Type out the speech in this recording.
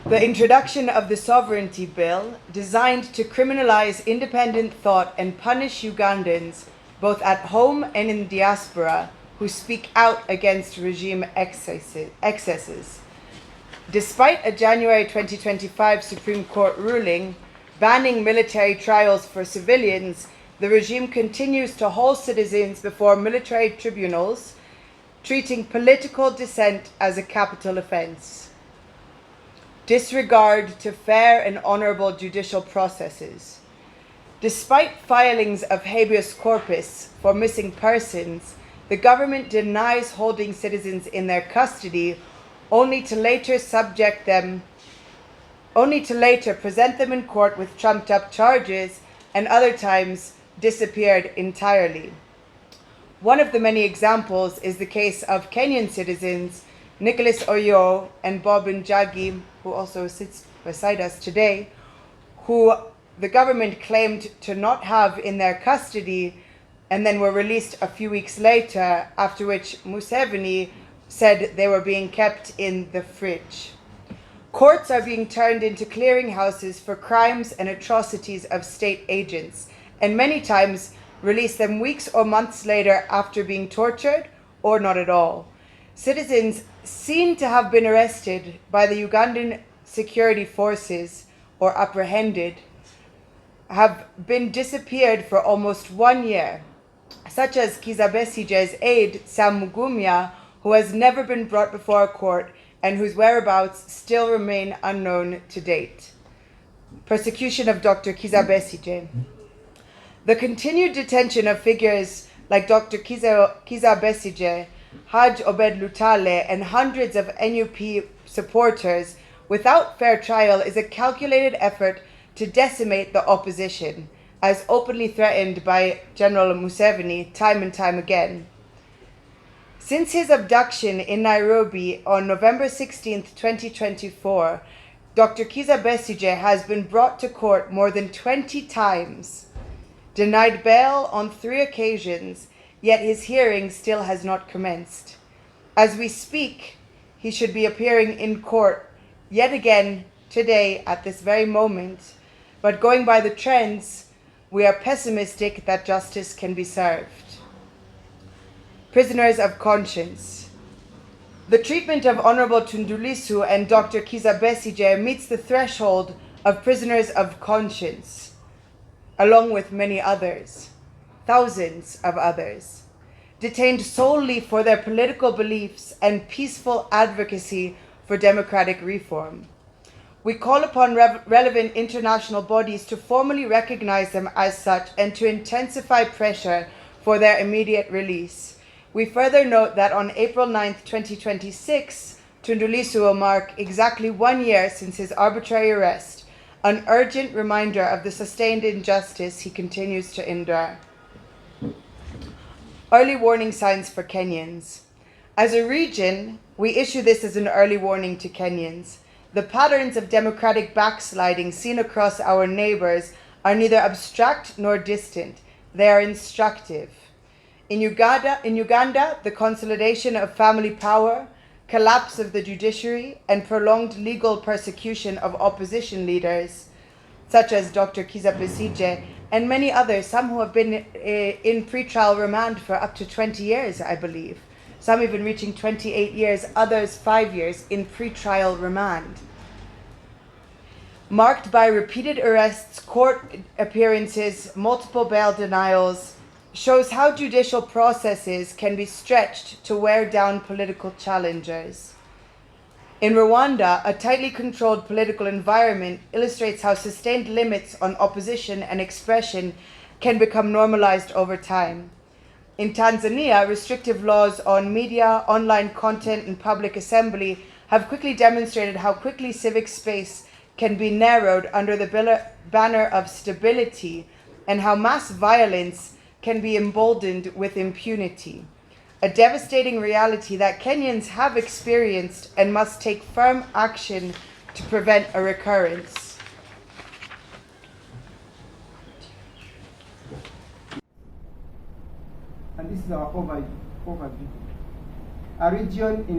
The introduction of the Sovereignty Bill, designed to criminalize independent thought and punish Ugandans, both at home and in diaspora, who speak out against regime excesses. Despite a January 2025 Supreme Court ruling banning military trials for civilians, the regime continues to hold citizens before military tribunals, treating political dissent as a capital offense. Disregard to fair and honorable judicial processes. Despite filings of habeas corpus for missing persons, the government denies holding citizens in their custody only to later present them in court with trumped-up charges, and other times disappeared entirely. One of the many examples is the case of Kenyan citizens Nicholas Oyo and Bob Njagi, who also sits beside us today, who the government claimed to not have in their custody and then were released a few weeks later, after which Museveni said they were being kept in the fridge. Courts are being turned into clearinghouses for crimes and atrocities of state agents, and many times release them weeks or months later after being tortured or not at all. Citizens seen to have been arrested by the Ugandan security forces or apprehended have been disappeared for almost 1 year, such as Kizza Besigye's aide, Sam Mugumya, who has never been brought before a court and whose whereabouts still remain unknown to date. Persecution of Dr. Kizza Besigye. The continued detention of figures like Dr. Kizza Besigye, Haj Obed Lutale, and hundreds of NUP supporters without fair trial is a calculated effort to decimate the opposition, as openly threatened by General Museveni time and time again. Since his abduction in Nairobi on November 16, 2024, Dr. Kizza Besigye has been brought to court more than 20 times, denied bail on 3 occasions, yet his hearing still has not commenced. As we speak, he should be appearing in court yet again today at this very moment, but going by the trends, we are pessimistic that justice can be served. Prisoners of conscience. The treatment of Honorable Tundu Lissu and Dr. Kizza Besigye meets the threshold of prisoners of conscience, along with many others, thousands of others, detained solely for their political beliefs and peaceful advocacy for democratic reform. We call upon relevant international bodies to formally recognize them as such and to intensify pressure for their immediate release. We further note that on April 9, 2026, Tundu Lissu will mark exactly 1 year since his arbitrary arrest, an urgent reminder of the sustained injustice he continues to endure. Early warning signs for Kenyans. As a region, we issue this as an early warning to Kenyans. The patterns of democratic backsliding seen across our neighbors are neither abstract nor distant. They are instructive. In Uganda, the consolidation of family power, collapse of the judiciary, and prolonged legal persecution of opposition leaders, such as Dr. Kizza Besigye, and many others, some who have been in pretrial remand for up to 20 years, I believe. Some even reaching 28 years, others 5 years in pretrial remand. Marked by repeated arrests, court appearances, multiple bail denials, shows how judicial processes can be stretched to wear down political challengers. In Rwanda, a tightly controlled political environment illustrates how sustained limits on opposition and expression can become normalized over time. In Tanzania, restrictive laws on media, online content, and public assembly have quickly demonstrated how quickly civic space can be narrowed under the banner of stability, and how mass violence can be emboldened with impunity. A devastating reality that Kenyans have experienced and must take firm action to prevent a recurrence. And this is our overview. A region in